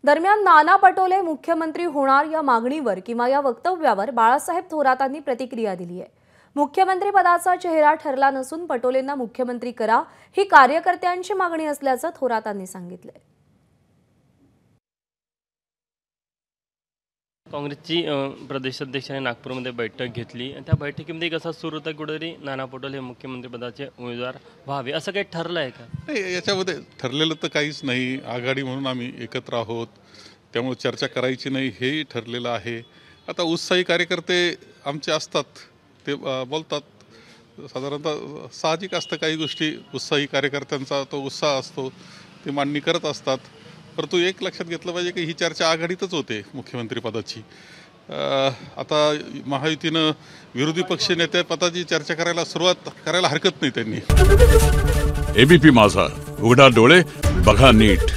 दरम्यान नाना पटोले मुख्यमंत्री होणार या मागणीवर किंवा या वक्तव्यावर बाळासाहेब थोरातांनी प्रतिक्रिया दिली आहे। मुख्यमंत्री पदाचा चेहरा ठरला नसून पटोलेंना मुख्यमंत्री करा ही कार्यकर्त्यांची मागणी असल्याचं थोरातांनी सांगितलंय। काँग्रेसची प्रदेशाध्यक्षांनी नागपूरमध्ये बैठक घेतली आणि त्या बैठकीमध्ये कसा सुरू होता कुठेतरी नाना पटोले हे मुख्यमंत्रीपदाचे उमेदवार व्हावे असं काही ठरलं आहे का? नाही, याच्यामध्ये ठरलेलं तर काहीच नाही। आघाडी म्हणून आम्ही एकत्र आहोत, त्यामुळे चर्चा करायची नाही हेही ठरलेलं आहे। आता उत्साही कार्यकर्ते आमचे असतात, ते बोलतात। साधारणतः साहजिक असतं, काही गोष्टी उत्साही कार्यकर्त्यांचा तो उत्साह असतो, ते मांडणी करत असतात। परंतु एक लक्षात घेतलं पाहिजे की ही चर्चा आघाडीतच होते मुख्यमंत्री पदाची। आता महायुतीनं विरोधी पक्ष नेते पदाची चर्चा करायला सुरुवात करायला हरकत नाही त्यांनी। एबीपी माझा, उघडा डोळे बघा नीट।